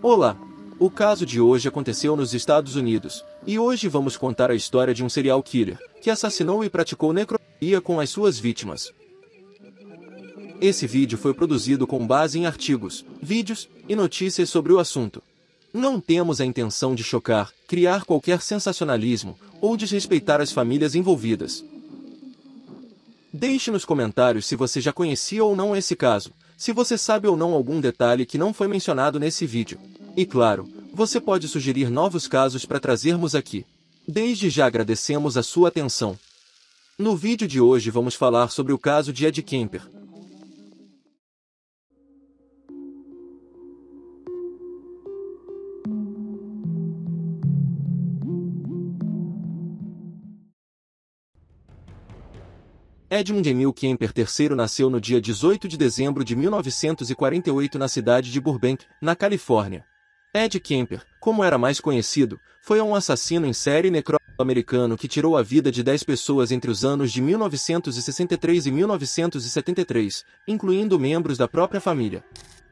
Olá! O caso de hoje aconteceu nos Estados Unidos, e hoje vamos contar a história de um serial killer, que assassinou e praticou necrofilia com as suas vítimas. Esse vídeo foi produzido com base em artigos, vídeos e notícias sobre o assunto. Não temos a intenção de chocar, criar qualquer sensacionalismo, ou desrespeitar as famílias envolvidas. Deixe nos comentários se você já conhecia ou não esse caso, se você sabe ou não algum detalhe que não foi mencionado nesse vídeo. E claro, você pode sugerir novos casos para trazermos aqui. Desde já agradecemos a sua atenção. No vídeo de hoje vamos falar sobre o caso de Ed Kemper. Edmund Emil Kemper III nasceu no dia 18 de dezembro de 1948 na cidade de Burbank, na Califórnia. Ed Kemper, como era mais conhecido, foi um assassino em série necrófago americano que tirou a vida de 10 pessoas entre os anos de 1963 e 1973, incluindo membros da própria família.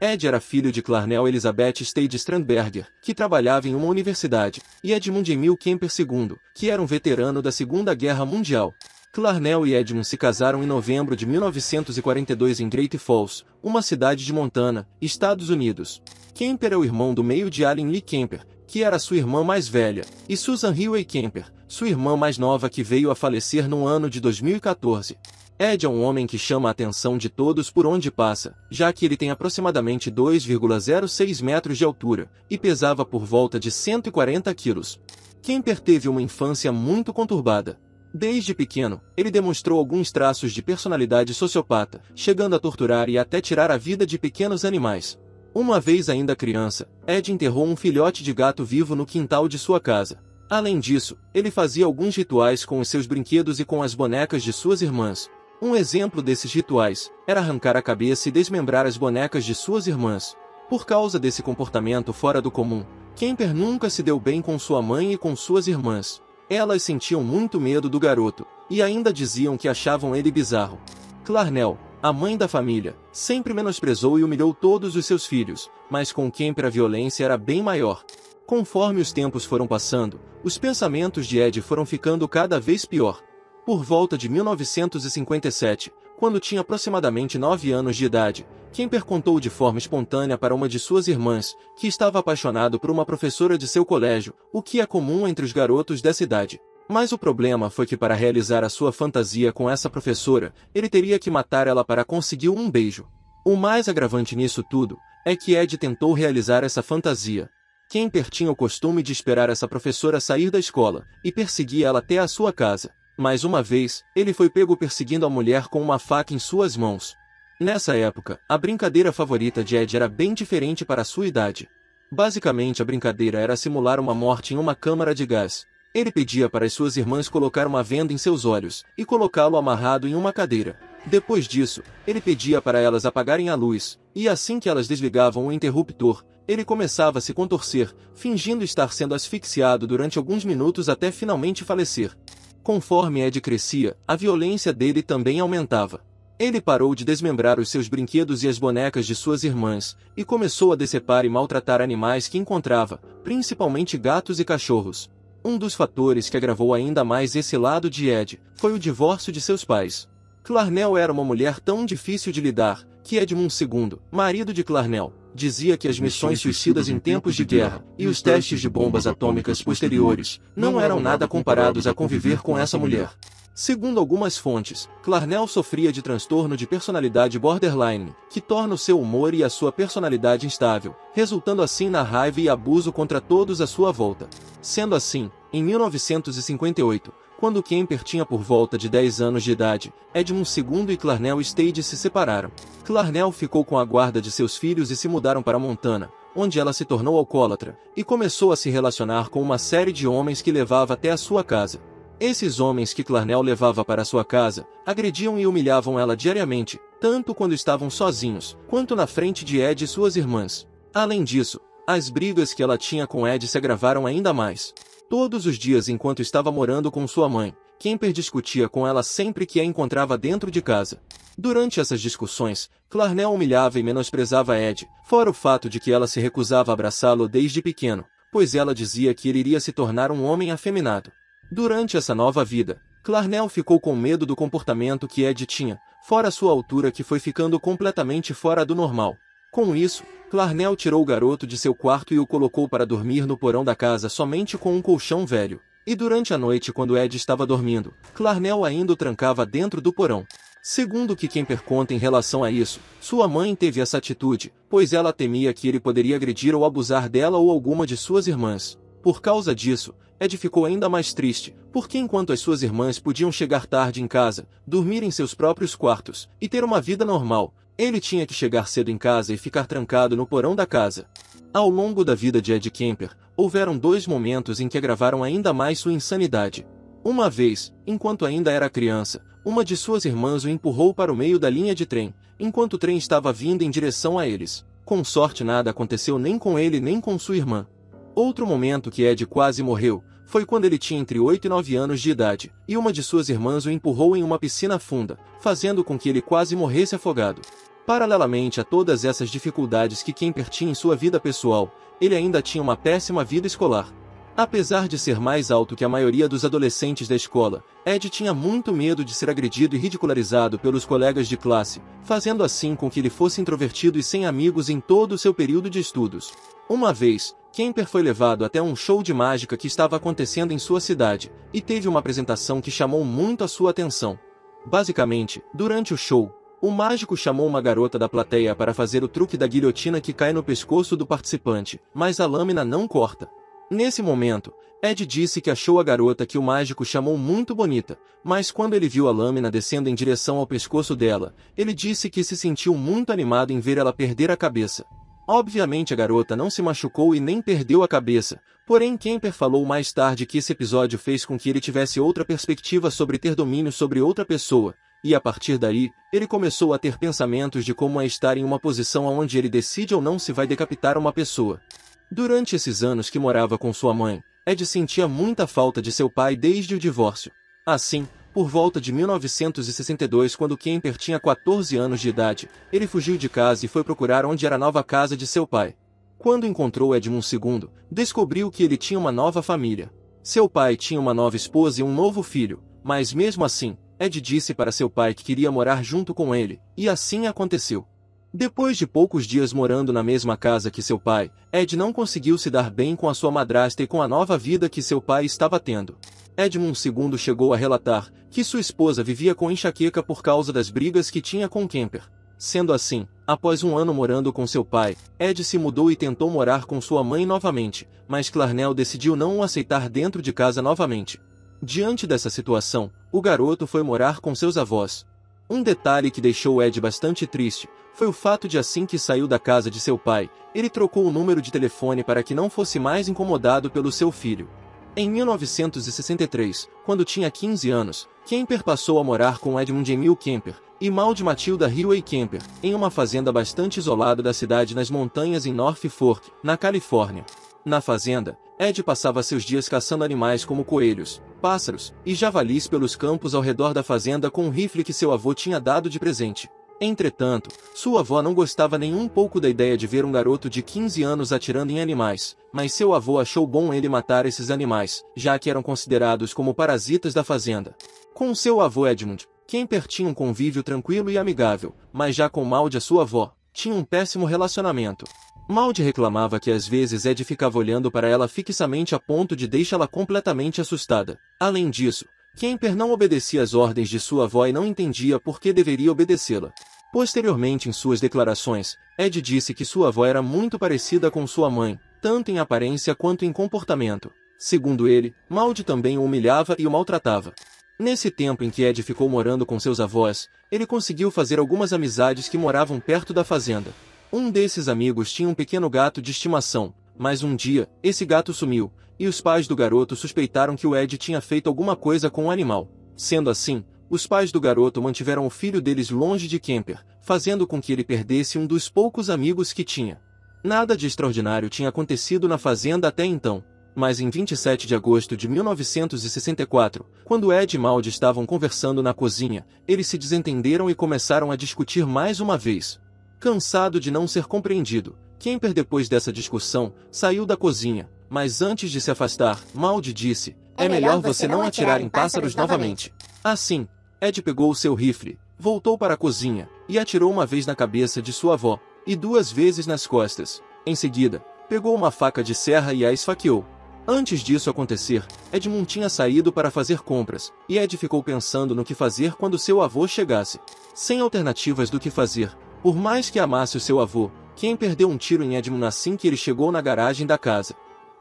Ed era filho de Clarnell Elizabeth Stade Strandberger, que trabalhava em uma universidade, e Edmund Emil Kemper II, que era um veterano da Segunda Guerra Mundial. Clarnell e Edmund se casaram em novembro de 1942 em Great Falls, uma cidade de Montana, Estados Unidos. Kemper é o irmão do meio de Allen Lee Kemper, que era sua irmã mais velha, e Susan Huey Kemper, sua irmã mais nova que veio a falecer no ano de 2014. Ed é um homem que chama a atenção de todos por onde passa, já que ele tem aproximadamente 2,06 metros de altura, e pesava por volta de 140 quilos. Kemper teve uma infância muito conturbada. Desde pequeno, ele demonstrou alguns traços de personalidade sociopata, chegando a torturar e até tirar a vida de pequenos animais. Uma vez ainda criança, Ed enterrou um filhote de gato vivo no quintal de sua casa. Além disso, ele fazia alguns rituais com os seus brinquedos e com as bonecas de suas irmãs. Um exemplo desses rituais era arrancar a cabeça e desmembrar as bonecas de suas irmãs. Por causa desse comportamento fora do comum, Kemper nunca se deu bem com sua mãe e com suas irmãs. Elas sentiam muito medo do garoto, e ainda diziam que achavam ele bizarro. Clarnell, a mãe da família, sempre menosprezou e humilhou todos os seus filhos, mas com Kemper a violência era bem maior. Conforme os tempos foram passando, os pensamentos de Ed foram ficando cada vez pior. Por volta de 1957, quando tinha aproximadamente 9 anos de idade, Kemper contou de forma espontânea para uma de suas irmãs, que estava apaixonado por uma professora de seu colégio, o que é comum entre os garotos dessa idade. Mas o problema foi que para realizar a sua fantasia com essa professora, ele teria que matar ela para conseguir um beijo. O mais agravante nisso tudo, é que Ed tentou realizar essa fantasia. Kemper tinha o costume de esperar essa professora sair da escola, e perseguir ela até a sua casa. Mais uma vez, ele foi pego perseguindo a mulher com uma faca em suas mãos. Nessa época, a brincadeira favorita de Ed era bem diferente para a sua idade. Basicamente a brincadeira era simular uma morte em uma câmara de gás. Ele pedia para as suas irmãs colocar uma venda em seus olhos, e colocá-lo amarrado em uma cadeira. Depois disso, ele pedia para elas apagarem a luz, e assim que elas desligavam o interruptor, ele começava a se contorcer, fingindo estar sendo asfixiado durante alguns minutos até finalmente falecer. Conforme Ed crescia, a violência dele também aumentava. Ele parou de desmembrar os seus brinquedos e as bonecas de suas irmãs, e começou a decepar e maltratar animais que encontrava, principalmente gatos e cachorros. Um dos fatores que agravou ainda mais esse lado de Ed, foi o divórcio de seus pais. Clarnell era uma mulher tão difícil de lidar, que Edmund II, marido de Clarnell, dizia que as missões suicidas em tempos de guerra, e os testes de bombas atômicas posteriores, não eram nada comparados a conviver com essa mulher. Segundo algumas fontes, Clarnell sofria de transtorno de personalidade borderline, que torna o seu humor e a sua personalidade instável, resultando assim na raiva e abuso contra todos à sua volta. Sendo assim, em 1958, quando Kemper tinha por volta de 10 anos de idade, Edmund II e Clarnell Stade se separaram. Clarnell ficou com a guarda de seus filhos e se mudaram para Montana, onde ela se tornou alcoólatra, e começou a se relacionar com uma série de homens que levava até a sua casa. Esses homens que Clarnell levava para sua casa, agrediam e humilhavam ela diariamente, tanto quando estavam sozinhos, quanto na frente de Ed e suas irmãs. Além disso, as brigas que ela tinha com Ed se agravaram ainda mais. Todos os dias enquanto estava morando com sua mãe, Kemper discutia com ela sempre que a encontrava dentro de casa. Durante essas discussões, Clarnell humilhava e menosprezava Ed, fora o fato de que ela se recusava a abraçá-lo desde pequeno, pois ela dizia que ele iria se tornar um homem afeminado. Durante essa nova vida, Clarnell ficou com medo do comportamento que Ed tinha, fora sua altura que foi ficando completamente fora do normal. Com isso, Clarnell tirou o garoto de seu quarto e o colocou para dormir no porão da casa somente com um colchão velho. E durante a noite, quando Ed estava dormindo, Clarnell ainda o trancava dentro do porão. Segundo o que Kemper conta em relação a isso, sua mãe teve essa atitude, pois ela temia que ele poderia agredir ou abusar dela ou alguma de suas irmãs. Por causa disso, Ed ficou ainda mais triste, porque enquanto as suas irmãs podiam chegar tarde em casa, dormir em seus próprios quartos e ter uma vida normal, ele tinha que chegar cedo em casa e ficar trancado no porão da casa. Ao longo da vida de Ed Kemper, houveram 2 momentos em que agravaram ainda mais sua insanidade. Uma vez, enquanto ainda era criança, uma de suas irmãs o empurrou para o meio da linha de trem, enquanto o trem estava vindo em direção a eles. Com sorte, nada aconteceu nem com ele nem com sua irmã. Outro momento que Ed quase morreu, foi quando ele tinha entre 8 e 9 anos de idade, e uma de suas irmãs o empurrou em uma piscina funda, fazendo com que ele quase morresse afogado. Paralelamente a todas essas dificuldades que Kemper tinha em sua vida pessoal, ele ainda tinha uma péssima vida escolar. Apesar de ser mais alto que a maioria dos adolescentes da escola, Ed tinha muito medo de ser agredido e ridicularizado pelos colegas de classe, fazendo assim com que ele fosse introvertido e sem amigos em todo o seu período de estudos. Uma vez, Kemper foi levado até um show de mágica que estava acontecendo em sua cidade, e teve uma apresentação que chamou muito a sua atenção. Basicamente, durante o show, o mágico chamou uma garota da plateia para fazer o truque da guilhotina que cai no pescoço do participante, mas a lâmina não corta. Nesse momento, Ed disse que achou a garota que o mágico chamou muito bonita, mas quando ele viu a lâmina descendo em direção ao pescoço dela, ele disse que se sentiu muito animado em ver ela perder a cabeça. Obviamente a garota não se machucou e nem perdeu a cabeça, porém Kemper falou mais tarde que esse episódio fez com que ele tivesse outra perspectiva sobre ter domínio sobre outra pessoa, e a partir daí, ele começou a ter pensamentos de como é estar em uma posição onde ele decide ou não se vai decapitar uma pessoa. Durante esses anos que morava com sua mãe, Ed sentia muita falta de seu pai desde o divórcio. Assim, por volta de 1962, quando Kemper tinha 14 anos de idade, ele fugiu de casa e foi procurar onde era a nova casa de seu pai. Quando encontrou Edmund II, descobriu que ele tinha uma nova família. Seu pai tinha uma nova esposa e um novo filho, mas mesmo assim, Ed disse para seu pai que queria morar junto com ele, e assim aconteceu. Depois de poucos dias morando na mesma casa que seu pai, Ed não conseguiu se dar bem com a sua madrasta e com a nova vida que seu pai estava tendo. Edmund II chegou a relatar que sua esposa vivia com enxaqueca por causa das brigas que tinha com Kemper. Sendo assim, após um ano morando com seu pai, Ed se mudou e tentou morar com sua mãe novamente, mas Clarnell decidiu não o aceitar dentro de casa novamente. Diante dessa situação, o garoto foi morar com seus avós. Um detalhe que deixou Ed bastante triste foi o fato de assim que saiu da casa de seu pai, ele trocou o número de telefone para que não fosse mais incomodado pelo seu filho. Em 1963, quando tinha 15 anos, Kemper passou a morar com Edmund Emil Kemper e Maud Matilda Hillway Kemper, em uma fazenda bastante isolada da cidade nas montanhas em North Fork, na Califórnia. Na fazenda, Ed passava seus dias caçando animais como coelhos, pássaros e javalis pelos campos ao redor da fazenda com um rifle que seu avô tinha dado de presente. Entretanto, sua avó não gostava nem um pouco da ideia de ver um garoto de 15 anos atirando em animais, mas seu avô achou bom ele matar esses animais, já que eram considerados como parasitas da fazenda. Com seu avô Edmund, Kemper tinha um convívio tranquilo e amigável, mas já com Maud, a sua avó, tinha um péssimo relacionamento. Maud reclamava que às vezes Ed ficava olhando para ela fixamente a ponto de deixá-la completamente assustada. Além disso, Kemper não obedecia às ordens de sua avó e não entendia por que deveria obedecê-la. Posteriormente em suas declarações, Ed disse que sua avó era muito parecida com sua mãe, tanto em aparência quanto em comportamento. Segundo ele, Maud também o humilhava e o maltratava. Nesse tempo em que Ed ficou morando com seus avós, ele conseguiu fazer algumas amizades que moravam perto da fazenda. Um desses amigos tinha um pequeno gato de estimação, mas um dia, esse gato sumiu, e os pais do garoto suspeitaram que o Ed tinha feito alguma coisa com o animal. Sendo assim, os pais do garoto mantiveram o filho deles longe de Kemper, fazendo com que ele perdesse um dos poucos amigos que tinha. Nada de extraordinário tinha acontecido na fazenda até então. Mas em 27 de agosto de 1964, quando Ed e Maud estavam conversando na cozinha, eles se desentenderam e começaram a discutir mais uma vez. Cansado de não ser compreendido, Kemper, depois dessa discussão, saiu da cozinha, mas antes de se afastar, Maud disse: "É melhor você não atirar em pássaros novamente." Assim, Ed pegou o seu rifle, voltou para a cozinha, e atirou uma vez na cabeça de sua avó, e 2 vezes nas costas. Em seguida, pegou uma faca de serra e a esfaqueou. Antes disso acontecer, Edmund tinha saído para fazer compras, e Ed ficou pensando no que fazer quando seu avô chegasse. Sem alternativas do que fazer, por mais que amasse o seu avô, Kemper deu um tiro em Edmund assim que ele chegou na garagem da casa.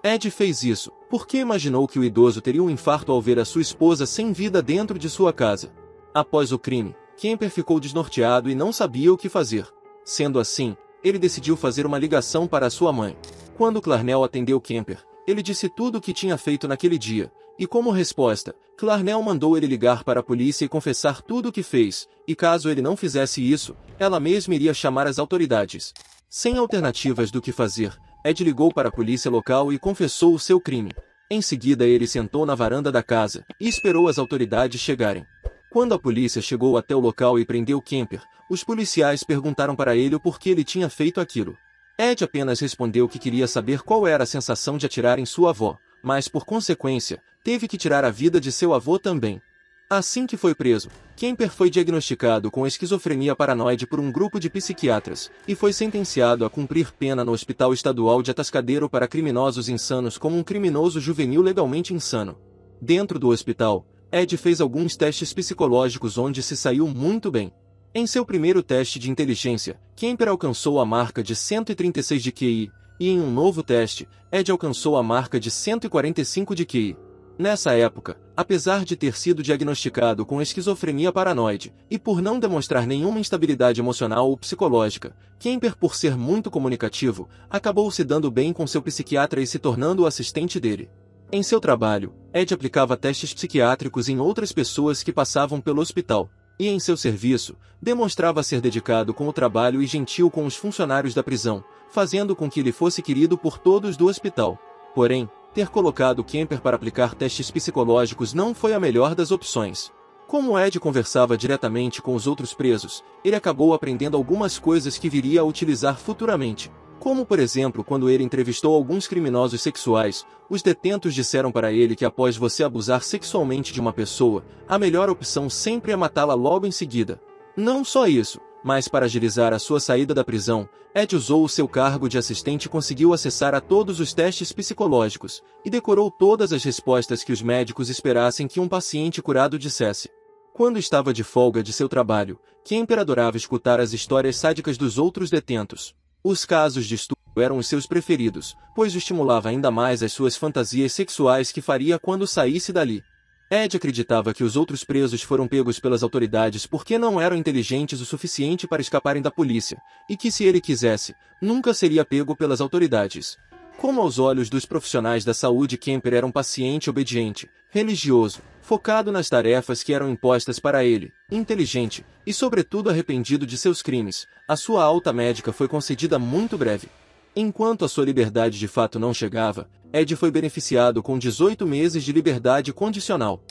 Ed fez isso porque imaginou que o idoso teria um infarto ao ver a sua esposa sem vida dentro de sua casa. Após o crime, Kemper ficou desnorteado e não sabia o que fazer. Sendo assim, ele decidiu fazer uma ligação para sua mãe. Quando Clarnell atendeu Kemper, ele disse tudo o que tinha feito naquele dia, e como resposta, Clarnell mandou ele ligar para a polícia e confessar tudo o que fez, e caso ele não fizesse isso, ela mesma iria chamar as autoridades. Sem alternativas do que fazer, Ed ligou para a polícia local e confessou o seu crime. Em seguida ele sentou na varanda da casa, e esperou as autoridades chegarem. Quando a polícia chegou até o local e prendeu Kemper, os policiais perguntaram para ele o porquê ele tinha feito aquilo. Ed apenas respondeu que queria saber qual era a sensação de atirar em sua avó, mas por consequência, teve que tirar a vida de seu avô também. Assim que foi preso, Kemper foi diagnosticado com esquizofrenia paranoide por um grupo de psiquiatras, e foi sentenciado a cumprir pena no Hospital Estadual de Atascadero para criminosos insanos como um criminoso juvenil legalmente insano. Dentro do hospital, Ed fez alguns testes psicológicos onde se saiu muito bem. Em seu primeiro teste de inteligência, Kemper alcançou a marca de 136 de QI, e em um novo teste, Ed alcançou a marca de 145 de QI. Nessa época, apesar de ter sido diagnosticado com esquizofrenia paranoide, e por não demonstrar nenhuma instabilidade emocional ou psicológica, Kemper, por ser muito comunicativo, acabou se dando bem com seu psiquiatra e se tornando o assistente dele. Em seu trabalho, Ed aplicava testes psiquiátricos em outras pessoas que passavam pelo hospital. E em seu serviço, demonstrava ser dedicado com o trabalho e gentil com os funcionários da prisão, fazendo com que ele fosse querido por todos do hospital. Porém, ter colocado Kemper para aplicar testes psicológicos não foi a melhor das opções. Como Ed conversava diretamente com os outros presos, ele acabou aprendendo algumas coisas que viria a utilizar futuramente. Como por exemplo quando ele entrevistou alguns criminosos sexuais, os detentos disseram para ele que após você abusar sexualmente de uma pessoa, a melhor opção sempre é matá-la logo em seguida. Não só isso, mas para agilizar a sua saída da prisão, Ed usou o seu cargo de assistente e conseguiu acessar a todos os testes psicológicos, e decorou todas as respostas que os médicos esperassem que um paciente curado dissesse. Quando estava de folga de seu trabalho, Kemper adorava escutar as histórias sádicas dos outros detentos. Os casos de estupro eram os seus preferidos, pois o estimulava ainda mais as suas fantasias sexuais que faria quando saísse dali. Ed acreditava que os outros presos foram pegos pelas autoridades porque não eram inteligentes o suficiente para escaparem da polícia, e que se ele quisesse, nunca seria pego pelas autoridades. Como aos olhos dos profissionais da saúde Kemper era um paciente obediente, religioso, focado nas tarefas que eram impostas para ele, inteligente, e sobretudo arrependido de seus crimes, a sua alta médica foi concedida muito breve. Enquanto a sua liberdade de fato não chegava, Ed foi beneficiado com 18 meses de liberdade condicional.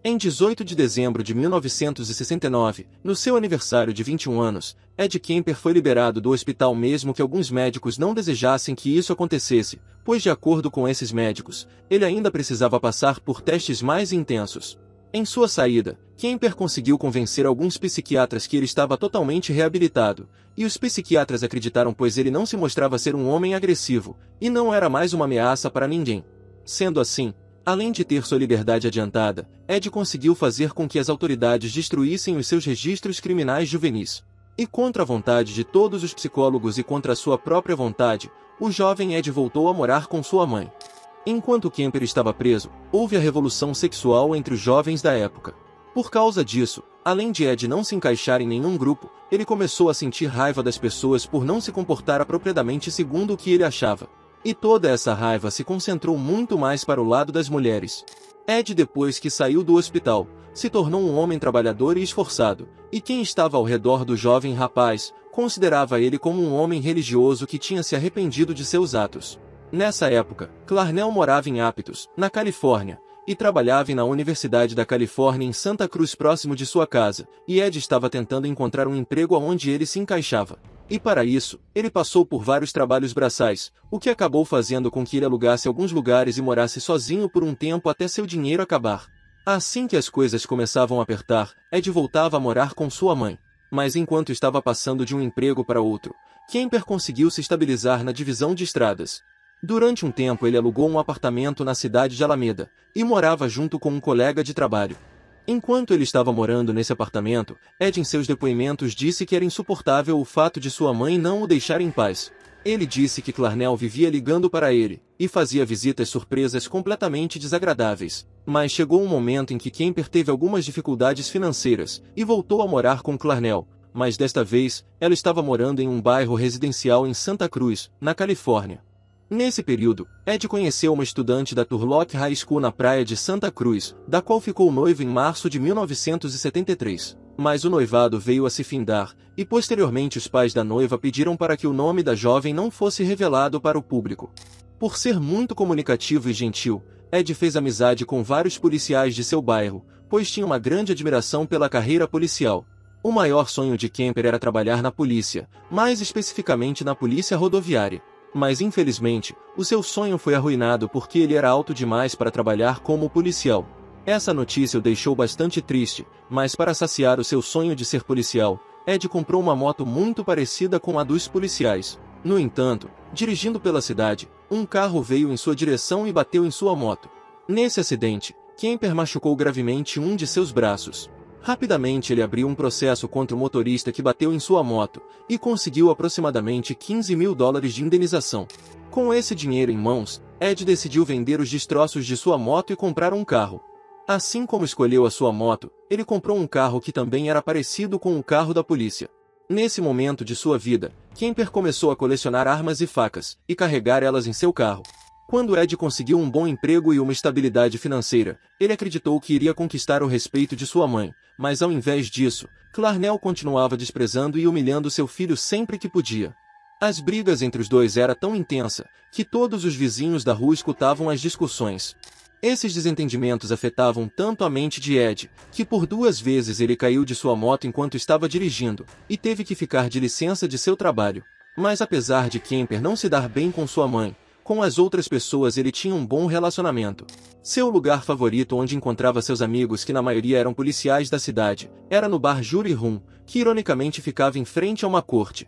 Em 18 de dezembro de 1969, no seu aniversário de 21 anos, Ed Kemper foi liberado do hospital mesmo que alguns médicos não desejassem que isso acontecesse, pois de acordo com esses médicos, ele ainda precisava passar por testes mais intensos. Em sua saída, Kemper conseguiu convencer alguns psiquiatras que ele estava totalmente reabilitado, e os psiquiatras acreditaram pois ele não se mostrava ser um homem agressivo, e não era mais uma ameaça para ninguém. Sendo assim, além de ter sua liberdade adiantada, Ed conseguiu fazer com que as autoridades destruíssem os seus registros criminais juvenis. E contra a vontade de todos os psicólogos e contra a sua própria vontade, o jovem Ed voltou a morar com sua mãe. Enquanto Kemper estava preso, houve a revolução sexual entre os jovens da época. Por causa disso, além de Ed não se encaixar em nenhum grupo, ele começou a sentir raiva das pessoas por não se comportar apropriadamente segundo o que ele achava. E toda essa raiva se concentrou muito mais para o lado das mulheres. Ed, depois que saiu do hospital, se tornou um homem trabalhador e esforçado, e quem estava ao redor do jovem rapaz, considerava ele como um homem religioso que tinha se arrependido de seus atos. Nessa época, Clarnell morava em Aptos, na Califórnia, e trabalhava na Universidade da Califórnia em Santa Cruz próximo de sua casa, e Ed estava tentando encontrar um emprego aonde ele se encaixava. E para isso, ele passou por vários trabalhos braçais, o que acabou fazendo com que ele alugasse alguns lugares e morasse sozinho por um tempo até seu dinheiro acabar. Assim que as coisas começavam a apertar, Ed voltava a morar com sua mãe. Mas enquanto estava passando de um emprego para outro, Kemper conseguiu se estabilizar na divisão de estradas. Durante um tempo ele alugou um apartamento na cidade de Alameda, e morava junto com um colega de trabalho. Enquanto ele estava morando nesse apartamento, Ed em seus depoimentos disse que era insuportável o fato de sua mãe não o deixar em paz. Ele disse que Clarnell vivia ligando para ele, e fazia visitas surpresas completamente desagradáveis. Mas chegou um momento em que Kemper teve algumas dificuldades financeiras, e voltou a morar com Clarnell, mas desta vez, ela estava morando em um bairro residencial em Santa Cruz, na Califórnia. Nesse período, Ed conheceu uma estudante da Turlock High School na praia de Santa Cruz, da qual ficou noivo em março de 1973. Mas o noivado veio a se findar, e posteriormente os pais da noiva pediram para que o nome da jovem não fosse revelado para o público. Por ser muito comunicativo e gentil, Ed fez amizade com vários policiais de seu bairro, pois tinha uma grande admiração pela carreira policial. O maior sonho de Kemper era trabalhar na polícia, mais especificamente na polícia rodoviária. Mas infelizmente, o seu sonho foi arruinado porque ele era alto demais para trabalhar como policial. Essa notícia o deixou bastante triste, mas para saciar o seu sonho de ser policial, Ed comprou uma moto muito parecida com a dos policiais. No entanto, dirigindo pela cidade, um carro veio em sua direção e bateu em sua moto. Nesse acidente, Kemper machucou gravemente um de seus braços. Rapidamente ele abriu um processo contra o motorista que bateu em sua moto, e conseguiu aproximadamente $15 mil de indenização. Com esse dinheiro em mãos, Ed decidiu vender os destroços de sua moto e comprar um carro. Assim como escolheu a sua moto, ele comprou um carro que também era parecido com o carro da polícia. Nesse momento de sua vida, Kemper começou a colecionar armas e facas, e carregar elas em seu carro. Quando Ed conseguiu um bom emprego e uma estabilidade financeira, ele acreditou que iria conquistar o respeito de sua mãe, mas ao invés disso, Clarnell continuava desprezando e humilhando seu filho sempre que podia. As brigas entre os dois era tão intensa, que todos os vizinhos da rua escutavam as discussões. Esses desentendimentos afetavam tanto a mente de Ed, que por 2 vezes ele caiu de sua moto enquanto estava dirigindo, e teve que ficar de licença de seu trabalho. Mas apesar de Kemper não se dar bem com sua mãe, com as outras pessoas ele tinha um bom relacionamento. Seu lugar favorito onde encontrava seus amigos, que na maioria eram policiais da cidade, era no bar Jury Room, que ironicamente ficava em frente a uma corte.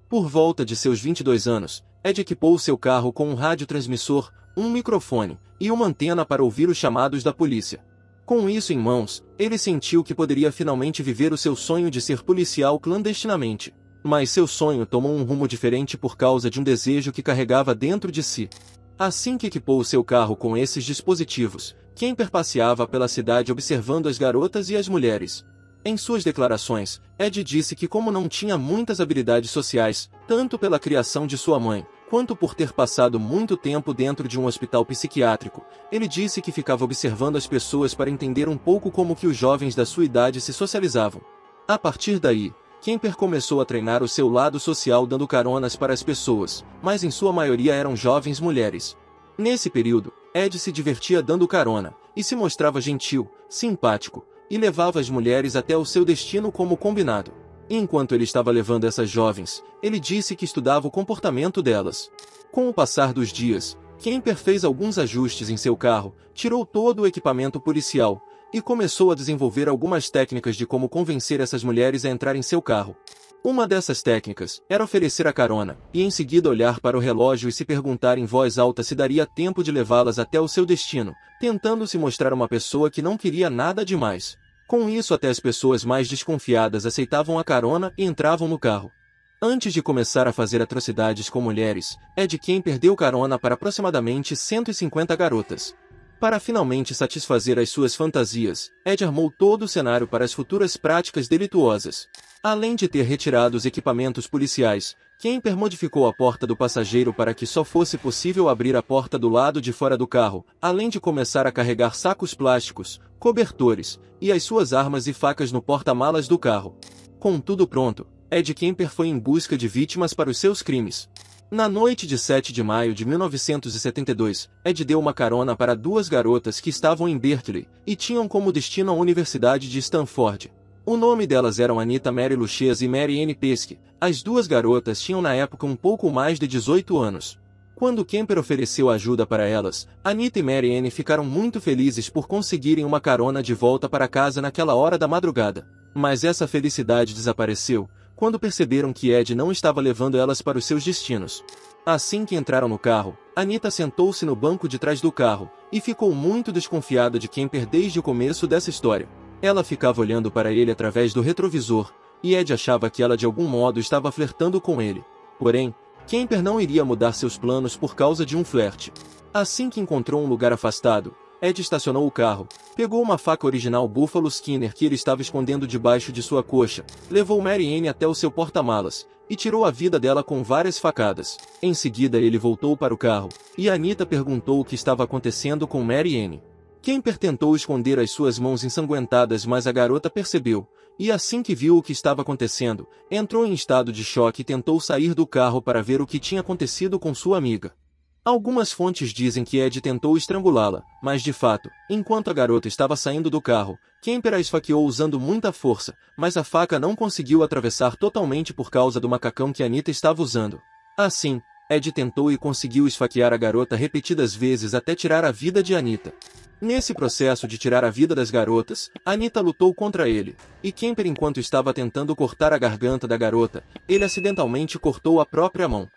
Por volta de seus 22 anos, Ed equipou seu carro com um radiotransmissor, um microfone, e uma antena para ouvir os chamados da polícia. Com isso em mãos, ele sentiu que poderia finalmente viver o seu sonho de ser policial clandestinamente. Mas seu sonho tomou um rumo diferente por causa de um desejo que carregava dentro de si. Assim que equipou seu carro com esses dispositivos, Kemper passeava pela cidade observando as garotas e as mulheres. Em suas declarações, Ed disse que como não tinha muitas habilidades sociais, tanto pela criação de sua mãe, quanto por ter passado muito tempo dentro de um hospital psiquiátrico, ele disse que ficava observando as pessoas para entender um pouco como que os jovens da sua idade se socializavam. A partir daí, Kemper começou a treinar o seu lado social dando caronas para as pessoas, mas em sua maioria eram jovens mulheres. Nesse período, Ed se divertia dando carona, e se mostrava gentil, simpático, e levava as mulheres até o seu destino como combinado. Enquanto ele estava levando essas jovens, ele disse que estudava o comportamento delas. Com o passar dos dias, Kemper fez alguns ajustes em seu carro, tirou todo o equipamento policial, e começou a desenvolver algumas técnicas de como convencer essas mulheres a entrar em seu carro. Uma dessas técnicas era oferecer a carona, e em seguida olhar para o relógio e se perguntar em voz alta se daria tempo de levá-las até o seu destino, tentando se mostrar uma pessoa que não queria nada demais. Com isso até as pessoas mais desconfiadas aceitavam a carona e entravam no carro. Antes de começar a fazer atrocidades com mulheres, Ed Kemper deu carona para aproximadamente 150 garotas. Para finalmente satisfazer as suas fantasias, Ed armou todo o cenário para as futuras práticas delituosas. Além de ter retirado os equipamentos policiais, Kemper modificou a porta do passageiro para que só fosse possível abrir a porta do lado de fora do carro, além de começar a carregar sacos plásticos, cobertores, e as suas armas e facas no porta-malas do carro. Com tudo pronto, Ed Kemper foi em busca de vítimas para os seus crimes. Na noite de 7 de maio de 1972, Ed deu uma carona para duas garotas que estavam em Berkeley e tinham como destino a Universidade de Stanford. O nome delas eram Anita Mary Luchese e Mary Ann Pesky. As duas garotas tinham na época um pouco mais de 18 anos. Quando Kemper ofereceu ajuda para elas, Anita e Mary Ann ficaram muito felizes por conseguirem uma carona de volta para casa naquela hora da madrugada. Mas essa felicidade desapareceu quando perceberam que Ed não estava levando elas para os seus destinos. Assim que entraram no carro, Anita sentou-se no banco de trás do carro e ficou muito desconfiada de Kemper desde o começo dessa história. Ela ficava olhando para ele através do retrovisor, e Ed achava que ela de algum modo estava flertando com ele. Porém, Kemper não iria mudar seus planos por causa de um flerte. Assim que encontrou um lugar afastado, Ed estacionou o carro, pegou uma faca original Buffalo Skinner que ele estava escondendo debaixo de sua coxa, levou Mary Ann até o seu porta-malas, e tirou a vida dela com várias facadas. Em seguida ele voltou para o carro, e Anita perguntou o que estava acontecendo com Mary Ann. Kemper tentou esconder as suas mãos ensanguentadas, mas a garota percebeu, e assim que viu o que estava acontecendo, entrou em estado de choque e tentou sair do carro para ver o que tinha acontecido com sua amiga. Algumas fontes dizem que Ed tentou estrangulá-la, mas de fato, enquanto a garota estava saindo do carro, Kemper a esfaqueou usando muita força, mas a faca não conseguiu atravessar totalmente por causa do macacão que Anita estava usando. Assim, Ed tentou e conseguiu esfaquear a garota repetidas vezes até tirar a vida de Anita. Nesse processo de tirar a vida das garotas, Anita lutou contra ele, e Kemper, enquanto estava tentando cortar a garganta da garota, ele acidentalmente cortou a própria mão.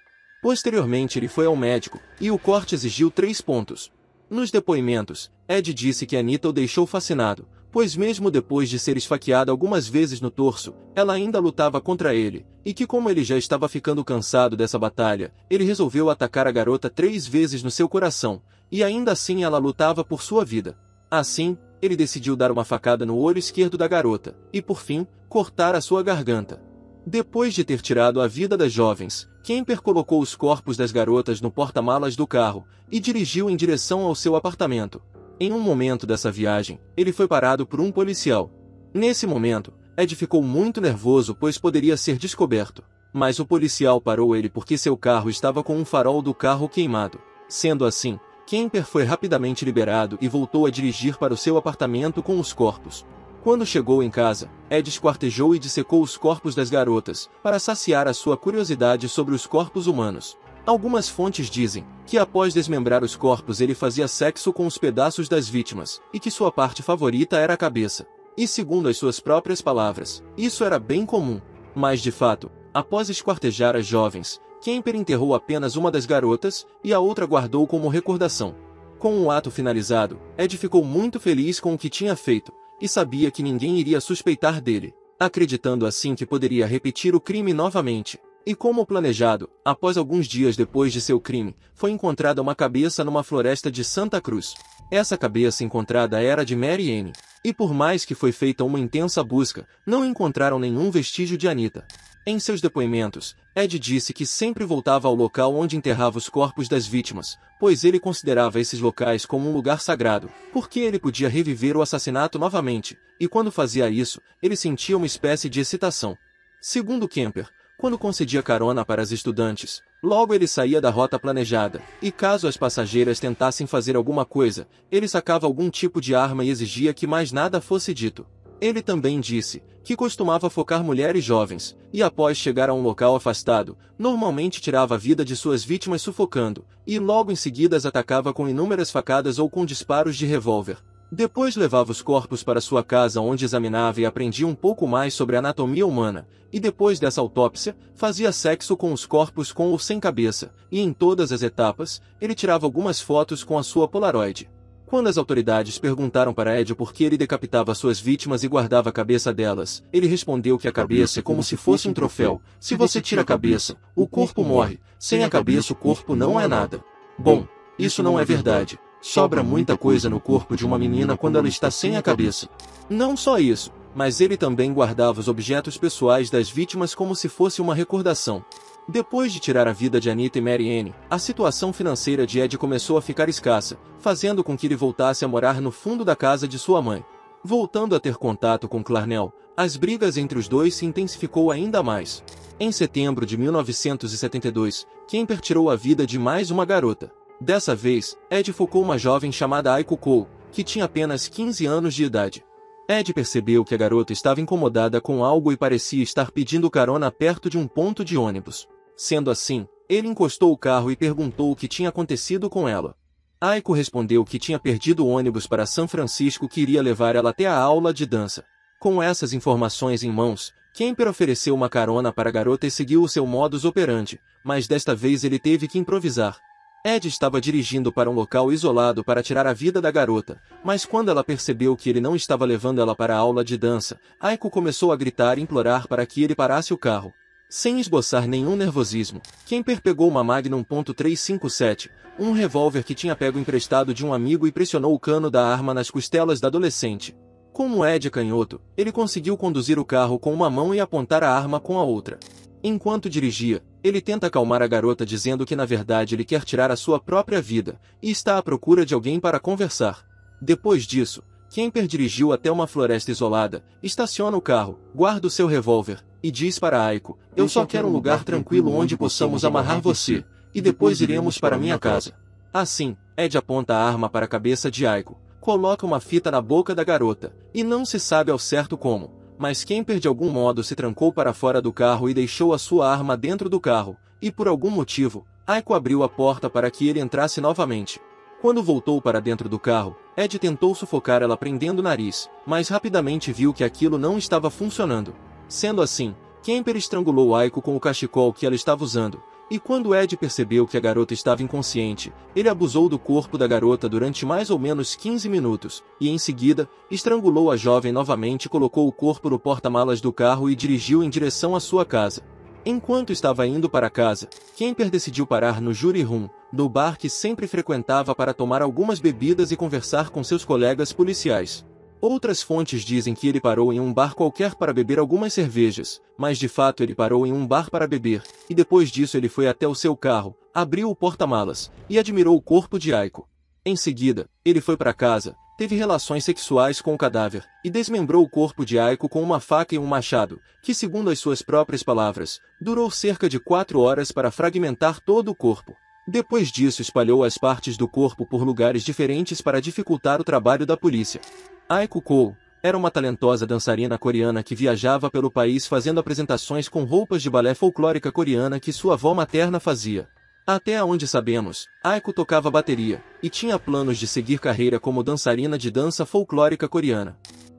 Posteriormente ele foi ao médico, e o corte exigiu 3 pontos. Nos depoimentos, Ed disse que Anita o deixou fascinado, pois mesmo depois de ser esfaqueada algumas vezes no torso, ela ainda lutava contra ele, e que como ele já estava ficando cansado dessa batalha, ele resolveu atacar a garota 3 vezes no seu coração, e ainda assim ela lutava por sua vida. Assim, ele decidiu dar uma facada no olho esquerdo da garota, e por fim, cortar a sua garganta. Depois de ter tirado a vida das jovens, Kemper colocou os corpos das garotas no porta-malas do carro, e dirigiu em direção ao seu apartamento. Em um momento dessa viagem, ele foi parado por um policial. Nesse momento, Ed ficou muito nervoso pois poderia ser descoberto. Mas o policial parou ele porque seu carro estava com um farol do carro queimado. Sendo assim, Kemper foi rapidamente liberado e voltou a dirigir para o seu apartamento com os corpos. Quando chegou em casa, Ed esquartejou e dissecou os corpos das garotas, para saciar a sua curiosidade sobre os corpos humanos. Algumas fontes dizem que após desmembrar os corpos ele fazia sexo com os pedaços das vítimas, e que sua parte favorita era a cabeça. E segundo as suas próprias palavras, isso era bem comum. Mas de fato, após esquartejar as jovens, Kemper enterrou apenas uma das garotas, e a outra guardou como recordação. Com o ato finalizado, Ed ficou muito feliz com o que tinha feito, e sabia que ninguém iria suspeitar dele, acreditando assim que poderia repetir o crime novamente. E como planejado, após alguns dias depois de seu crime, foi encontrada uma cabeça numa floresta de Santa Cruz. Essa cabeça encontrada era de Mary Ann, e por mais que foi feita uma intensa busca, não encontraram nenhum vestígio de Anita. Em seus depoimentos, Ed disse que sempre voltava ao local onde enterrava os corpos das vítimas, pois ele considerava esses locais como um lugar sagrado, porque ele podia reviver o assassinato novamente, e quando fazia isso, ele sentia uma espécie de excitação. Segundo Kemper, quando concedia carona para as estudantes, logo ele saía da rota planejada, e caso as passageiras tentassem fazer alguma coisa, ele sacava algum tipo de arma e exigia que mais nada fosse dito. Ele também disse que costumava focar mulheres jovens, e após chegar a um local afastado, normalmente tirava a vida de suas vítimas sufocando, e logo em seguida as atacava com inúmeras facadas ou com disparos de revólver. Depois levava os corpos para sua casa onde examinava e aprendia um pouco mais sobre a anatomia humana, e depois dessa autópsia, fazia sexo com os corpos com ou sem cabeça, e em todas as etapas, ele tirava algumas fotos com a sua Polaroid. Quando as autoridades perguntaram para Ed por que ele decapitava suas vítimas e guardava a cabeça delas, ele respondeu que a cabeça é como se fosse um troféu. Se você tira a cabeça, o corpo morre. Sem a cabeça o corpo não é nada. Bom, isso não é verdade. Sobra muita coisa no corpo de uma menina quando ela está sem a cabeça. Não só isso, mas ele também guardava os objetos pessoais das vítimas como se fosse uma recordação. Depois de tirar a vida de Anita e Mary Ann, a situação financeira de Ed começou a ficar escassa, fazendo com que ele voltasse a morar no fundo da casa de sua mãe. Voltando a ter contato com Clarnell, as brigas entre os dois se intensificou ainda mais. Em setembro de 1972, Kemper tirou a vida de mais uma garota. Dessa vez, Ed focou uma jovem chamada Aiko Cole, que tinha apenas 15 anos de idade. Ed percebeu que a garota estava incomodada com algo e parecia estar pedindo carona perto de um ponto de ônibus. Sendo assim, ele encostou o carro e perguntou o que tinha acontecido com ela. Aiko respondeu que tinha perdido o ônibus para São Francisco que iria levar ela até a aula de dança. Com essas informações em mãos, Kemper ofereceu uma carona para a garota e seguiu o seu modus operandi, mas desta vez ele teve que improvisar. Ed estava dirigindo para um local isolado para tirar a vida da garota, mas quando ela percebeu que ele não estava levando ela para a aula de dança, Aiko começou a gritar e implorar para que ele parasse o carro. Sem esboçar nenhum nervosismo, Kemper pegou uma Magnum .357, um revólver que tinha pego emprestado de um amigo e pressionou o cano da arma nas costelas da adolescente. Como Ed é canhoto, ele conseguiu conduzir o carro com uma mão e apontar a arma com a outra. Enquanto dirigia, ele tenta acalmar a garota dizendo que na verdade ele quer tirar a sua própria vida, e está à procura de alguém para conversar. Depois disso, Kemper dirigiu até uma floresta isolada, estaciona o carro, guarda o seu revólver, e diz para Aiko, "Eu só quero um lugar tranquilo onde possamos amarrar você, e depois iremos para minha casa." Assim, Ed aponta a arma para a cabeça de Aiko, coloca uma fita na boca da garota, e não se sabe ao certo como, mas Kemper de algum modo se trancou para fora do carro e deixou a sua arma dentro do carro, e por algum motivo, Aiko abriu a porta para que ele entrasse novamente. Quando voltou para dentro do carro, Ed tentou sufocar ela prendendo o nariz, mas rapidamente viu que aquilo não estava funcionando. Sendo assim, Kemper estrangulou Aiko com o cachecol que ela estava usando, e quando Ed percebeu que a garota estava inconsciente, ele abusou do corpo da garota durante mais ou menos 15 minutos, e em seguida, estrangulou a jovem novamente, colocou o corpo no porta-malas do carro e dirigiu em direção à sua casa. Enquanto estava indo para casa, Kemper decidiu parar no Jury Room, no bar que sempre frequentava para tomar algumas bebidas e conversar com seus colegas policiais. Outras fontes dizem que ele parou em um bar qualquer para beber algumas cervejas, mas de fato ele parou em um bar para beber, e depois disso ele foi até o seu carro, abriu o porta-malas, e admirou o corpo de Aiko. Em seguida, ele foi para casa, teve relações sexuais com o cadáver, e desmembrou o corpo de Aiko com uma faca e um machado, que segundo as suas próprias palavras, durou cerca de 4 horas para fragmentar todo o corpo. Depois disso espalhou as partes do corpo por lugares diferentes para dificultar o trabalho da polícia. Aiko Cole era uma talentosa dançarina coreana que viajava pelo país fazendo apresentações com roupas de balé folclórica coreana que sua avó materna fazia. Até onde sabemos, Aiko tocava bateria, e tinha planos de seguir carreira como dançarina de dança folclórica coreana.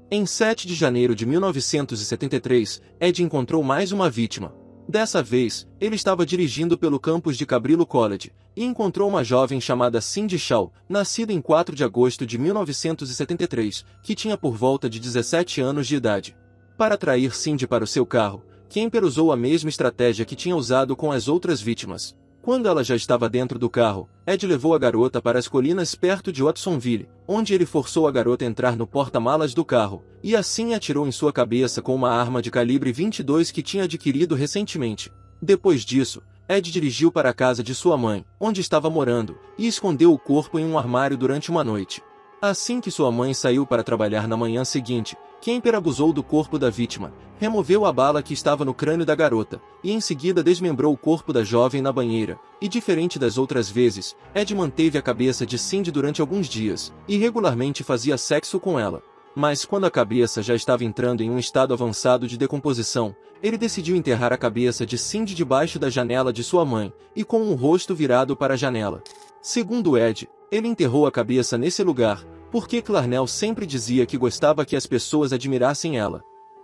Em 7 de janeiro de 1973, Ed encontrou mais uma vítima. Dessa vez, ele estava dirigindo pelo campus de Cabrillo College, e encontrou uma jovem chamada Cindy Shaw, nascida em 4 de agosto de 1973, que tinha por volta de 17 anos de idade. Para atrair Cindy para o seu carro, Kemper usou a mesma estratégia que tinha usado com as outras vítimas. Quando ela já estava dentro do carro, Ed levou a garota para as colinas perto de Watsonville, onde ele forçou a garota a entrar no porta-malas do carro, e assim atirou em sua cabeça com uma arma de calibre 22 que tinha adquirido recentemente. Depois disso, Ed dirigiu para a casa de sua mãe, onde estava morando, e escondeu o corpo em um armário durante uma noite. Assim que sua mãe saiu para trabalhar na manhã seguinte, Kemper abusou do corpo da vítima, removeu a bala que estava no crânio da garota, e em seguida desmembrou o corpo da jovem na banheira, e diferente das outras vezes, Ed manteve a cabeça de Cindy durante alguns dias, e regularmente fazia sexo com ela. Mas quando a cabeça já estava entrando em um estado avançado de decomposição, ele decidiu enterrar a cabeça de Cindy debaixo da janela de sua mãe, e com o rosto virado para a janela. Segundo Ed, ele enterrou a cabeça nesse lugar, porque Clarnell sempre dizia que gostava que as pessoas admirassem ela.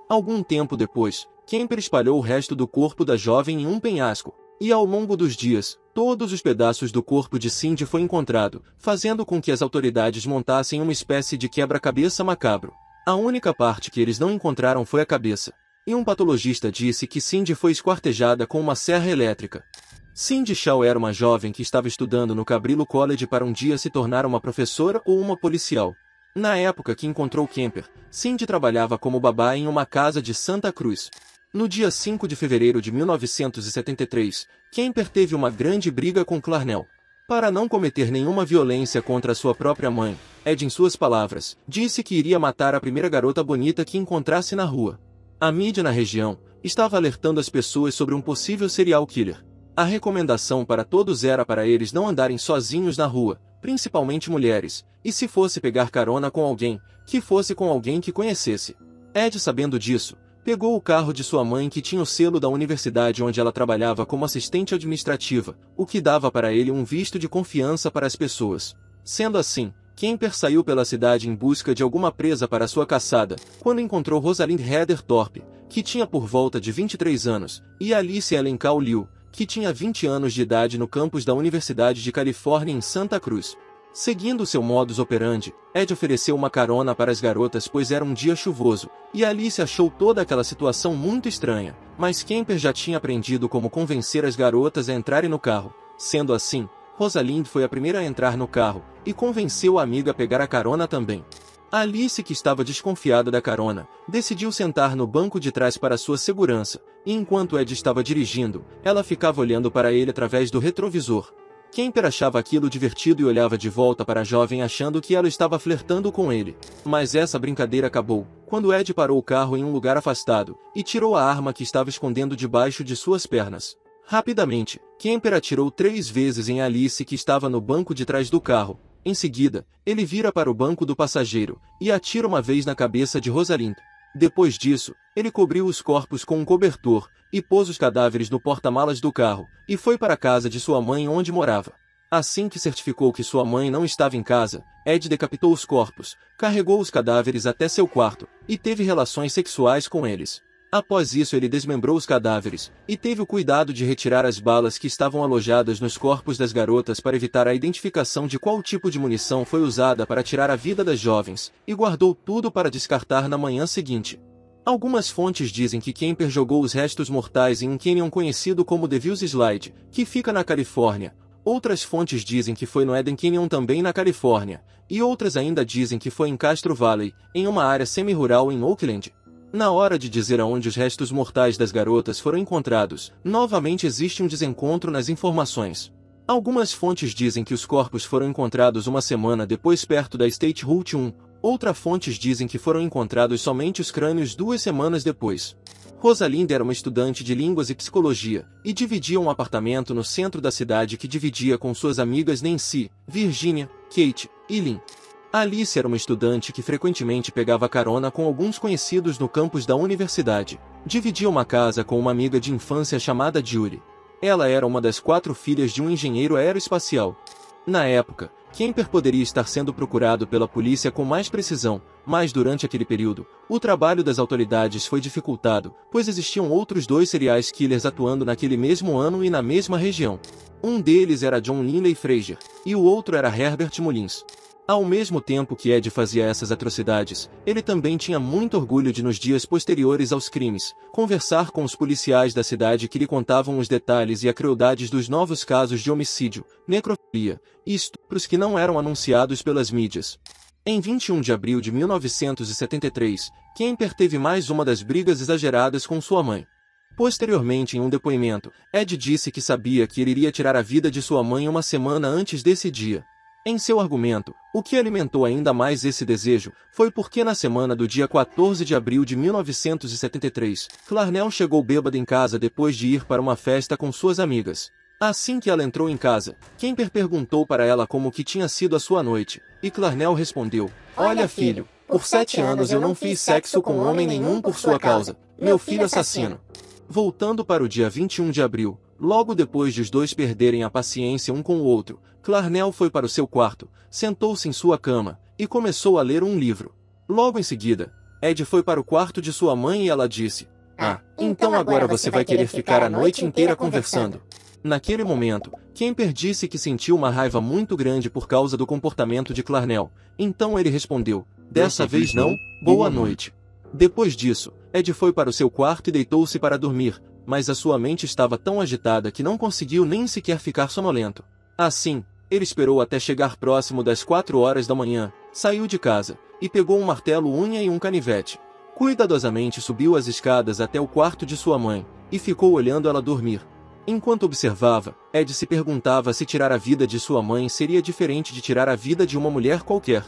Algum tempo depois, Kemper espalhou o resto do corpo da jovem em um penhasco, e ao longo dos dias, todos os pedaços do corpo de Cindy foi encontrado, fazendo com que as autoridades montassem uma espécie de quebra-cabeça macabro. A única parte que eles não encontraram foi a cabeça, e um patologista disse que Cindy foi esquartejada com uma serra elétrica. Cindy Shaw era uma jovem que estava estudando no Cabrillo College para um dia se tornar uma professora ou uma policial. Na época que encontrou Kemper, Cindy trabalhava como babá em uma casa de Santa Cruz. No dia 5 de fevereiro de 1973, Kemper teve uma grande briga com Clarnell. Para não cometer nenhuma violência contra sua própria mãe, Ed, em suas palavras, disse que iria matar a primeira garota bonita que encontrasse na rua. A mídia na região estava alertando as pessoas sobre um possível serial killer. A recomendação para todos era para eles não andarem sozinhos na rua, principalmente mulheres, e se fosse pegar carona com alguém, que fosse com alguém que conhecesse. Ed, sabendo disso, pegou o carro de sua mãe que tinha o selo da universidade onde ela trabalhava como assistente administrativa, o que dava para ele um visto de confiança para as pessoas. Sendo assim, Kemper saiu pela cidade em busca de alguma presa para sua caçada, quando encontrou Rosalind Heather Thorpe, que tinha por volta de 23 anos, e Alice Ellen Cal Liu, que tinha 20 anos de idade no campus da Universidade de Califórnia em Santa Cruz. Seguindo seu modus operandi, Ed ofereceu uma carona para as garotas pois era um dia chuvoso, e Alice achou toda aquela situação muito estranha, mas Kemper já tinha aprendido como convencer as garotas a entrarem no carro. Sendo assim, Rosalind foi a primeira a entrar no carro, e convenceu a amiga a pegar a carona também. Alice, que estava desconfiada da carona, decidiu sentar no banco de trás para sua segurança, e enquanto Ed estava dirigindo, ela ficava olhando para ele através do retrovisor. Kemper achava aquilo divertido e olhava de volta para a jovem achando que ela estava flertando com ele. Mas essa brincadeira acabou, quando Ed parou o carro em um lugar afastado, e tirou a arma que estava escondendo debaixo de suas pernas. Rapidamente, Kemper atirou 3 vezes em Alice que estava no banco de trás do carro. Em seguida, ele vira para o banco do passageiro, e atira uma vez na cabeça de Rosalind. Depois disso, ele cobriu os corpos com um cobertor, e pôs os cadáveres no porta-malas do carro, e foi para a casa de sua mãe onde morava. Assim que certificou que sua mãe não estava em casa, Ed decapitou os corpos, carregou os cadáveres até seu quarto, e teve relações sexuais com eles. Após isso ele desmembrou os cadáveres, e teve o cuidado de retirar as balas que estavam alojadas nos corpos das garotas para evitar a identificação de qual tipo de munição foi usada para tirar a vida das jovens, e guardou tudo para descartar na manhã seguinte. Algumas fontes dizem que Kemper jogou os restos mortais em um canyon conhecido como Devil's Slide, que fica na Califórnia. Outras fontes dizem que foi no Eden Canyon também na Califórnia, e outras ainda dizem que foi em Castro Valley, em uma área semi-rural em Oakland. Na hora de dizer aonde os restos mortais das garotas foram encontrados, novamente existe um desencontro nas informações. Algumas fontes dizem que os corpos foram encontrados uma semana depois perto da State Route 1, outras fontes dizem que foram encontrados somente os crânios 2 semanas depois. Rosalind era uma estudante de línguas e psicologia, e dividia um apartamento no centro da cidade que dividia com suas amigas Nancy, Virginia, Kate e Lynn. Alice era uma estudante que frequentemente pegava carona com alguns conhecidos no campus da universidade. Dividia uma casa com uma amiga de infância chamada Julie. Ela era uma das 4 filhas de um engenheiro aeroespacial. Na época, Kemper poderia estar sendo procurado pela polícia com mais precisão, mas durante aquele período, o trabalho das autoridades foi dificultado, pois existiam outros 2 serial killers atuando naquele mesmo ano e na mesma região. Um deles era John Linley Frazier, e o outro era Herbert Mullins. Ao mesmo tempo que Ed fazia essas atrocidades, ele também tinha muito orgulho de nos dias posteriores aos crimes, conversar com os policiais da cidade que lhe contavam os detalhes e a crueldades dos novos casos de homicídio, necrofilia e estupros que não eram anunciados pelas mídias. Em 21 de abril de 1973, Kemper teve mais uma das brigas exageradas com sua mãe. Posteriormente, em um depoimento, Ed disse que sabia que ele iria tirar a vida de sua mãe uma semana antes desse dia. Em seu argumento, o que alimentou ainda mais esse desejo foi porque na semana do dia 14 de abril de 1973, Clarnell chegou bêbada em casa depois de ir para uma festa com suas amigas. Assim que ela entrou em casa, Kemper perguntou para ela como que tinha sido a sua noite, e Clarnell respondeu: "Olha, filho, por 7 anos eu não fiz sexo com homem nenhum por sua causa, meu filho assassino." Voltando para o dia 21 de abril, logo depois de os dois perderem a paciência um com o outro, Clarnell foi para o seu quarto, sentou-se em sua cama, e começou a ler um livro. Logo em seguida, Ed foi para o quarto de sua mãe e ela disse: então agora você vai querer ficar a noite inteira conversando." Naquele momento, Kemper disse que sentiu uma raiva muito grande por causa do comportamento de Clarnell, então ele respondeu: "Dessa vez não, boa noite." Depois disso, Ed foi para o seu quarto e deitou-se para dormir, mas a sua mente estava tão agitada que não conseguiu nem sequer ficar sonolento. Assim, ele esperou até chegar próximo das 4 horas da manhã, saiu de casa, e pegou um martelo-unha e um canivete. Cuidadosamente subiu as escadas até o quarto de sua mãe, e ficou olhando ela dormir. Enquanto observava, Ed se perguntava se tirar a vida de sua mãe seria diferente de tirar a vida de uma mulher qualquer.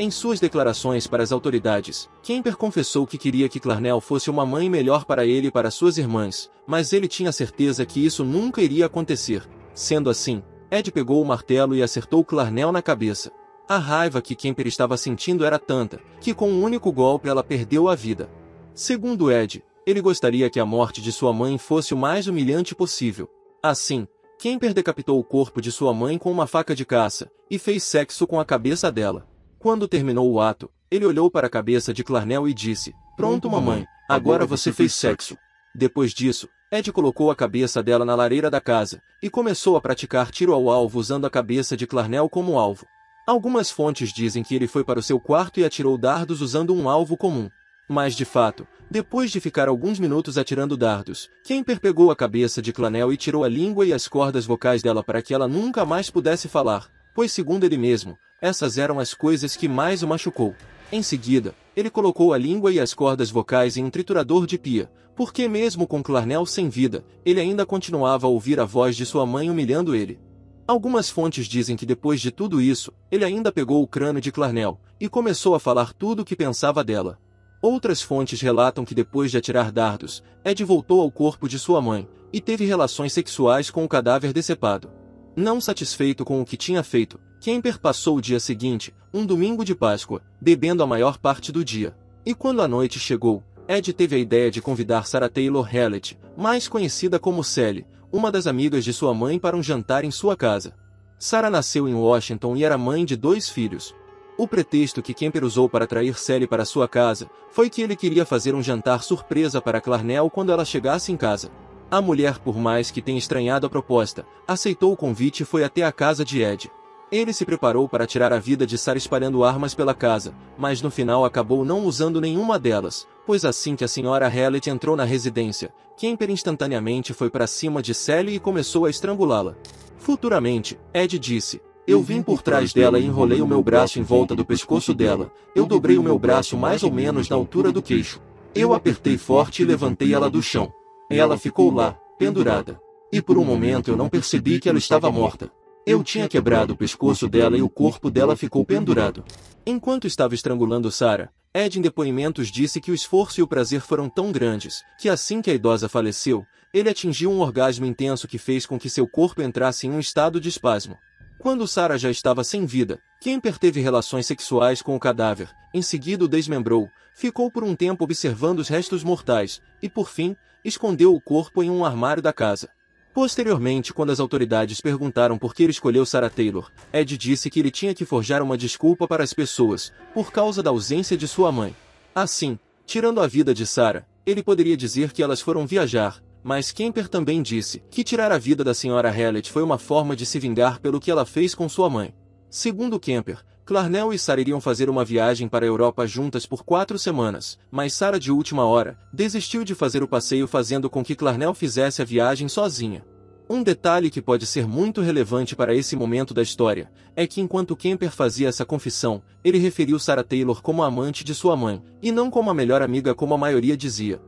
Em suas declarações para as autoridades, Kemper confessou que queria que Clarnell fosse uma mãe melhor para ele e para suas irmãs, mas ele tinha certeza que isso nunca iria acontecer. Sendo assim, Ed pegou o martelo e acertou Clarnell na cabeça. A raiva que Kemper estava sentindo era tanta, que com um único golpe ela perdeu a vida. Segundo Ed, ele gostaria que a morte de sua mãe fosse o mais humilhante possível. Assim, Kemper decapitou o corpo de sua mãe com uma faca de caça, e fez sexo com a cabeça dela. Quando terminou o ato, ele olhou para a cabeça de Clarnell e disse: "Pronto, mamãe, agora você fez sexo." Depois disso, Ed colocou a cabeça dela na lareira da casa, e começou a praticar tiro ao alvo usando a cabeça de Clarnell como alvo. Algumas fontes dizem que ele foi para o seu quarto e atirou dardos usando um alvo comum. Mas de fato, depois de ficar alguns minutos atirando dardos, Kemper pegou a cabeça de Clarnell e tirou a língua e as cordas vocais dela para que ela nunca mais pudesse falar, pois segundo ele mesmo, essas eram as coisas que mais o machucou. Em seguida, ele colocou a língua e as cordas vocais em um triturador de pia, porque mesmo com Clarnell sem vida, ele ainda continuava a ouvir a voz de sua mãe humilhando ele. Algumas fontes dizem que depois de tudo isso, ele ainda pegou o crânio de Clarnell, e começou a falar tudo o que pensava dela. Outras fontes relatam que depois de atirar dardos, Ed voltou ao corpo de sua mãe, e teve relações sexuais com o cadáver decepado. Não satisfeito com o que tinha feito, Kemper passou o dia seguinte, um domingo de Páscoa, bebendo a maior parte do dia. E quando a noite chegou, Ed teve a ideia de convidar Sarah Taylor Hallett, mais conhecida como Sally, uma das amigas de sua mãe, para um jantar em sua casa. Sarah nasceu em Washington e era mãe de 2 filhos. O pretexto que Kemper usou para atrair Sally para sua casa foi que ele queria fazer um jantar surpresa para Clarnell quando ela chegasse em casa. A mulher, por mais que tenha estranhado a proposta, aceitou o convite e foi até a casa de Ed. Ele se preparou para tirar a vida de Sarah espalhando armas pela casa, mas no final acabou não usando nenhuma delas, pois assim que a senhora Hallett entrou na residência, Kemper instantaneamente foi para cima de Sally e começou a estrangulá-la. Futuramente, Ed disse: "Eu vim por trás dela e enrolei o meu braço em volta do pescoço dela. Eu dobrei o meu braço mais ou menos na altura do queixo. Eu apertei forte e levantei ela do chão. Ela ficou lá, pendurada. E por um momento eu não percebi que ela estava morta. Eu tinha quebrado o pescoço dela e o corpo dela ficou pendurado." Enquanto estava estrangulando Sarah, Ed em depoimentos disse que o esforço e o prazer foram tão grandes, que assim que a idosa faleceu, ele atingiu um orgasmo intenso que fez com que seu corpo entrasse em um estado de espasmo. Quando Sarah já estava sem vida, Kemper teve relações sexuais com o cadáver, em seguida o desmembrou, ficou por um tempo observando os restos mortais, e por fim, escondeu o corpo em um armário da casa. Posteriormente, quando as autoridades perguntaram por que ele escolheu Sarah Taylor, Ed disse que ele tinha que forjar uma desculpa para as pessoas, por causa da ausência de sua mãe. Assim, tirando a vida de Sarah, ele poderia dizer que elas foram viajar, mas Kemper também disse que tirar a vida da senhora Hallett foi uma forma de se vingar pelo que ela fez com sua mãe. Segundo Kemper, Clarnell e Sarah iriam fazer uma viagem para a Europa juntas por 4 semanas, mas Sarah de última hora desistiu de fazer o passeio, fazendo com que Clarnell fizesse a viagem sozinha. Um detalhe que pode ser muito relevante para esse momento da história é que enquanto Kemper fazia essa confissão, ele referiu Sarah Taylor como a amante de sua mãe, e não como a melhor amiga como a maioria dizia.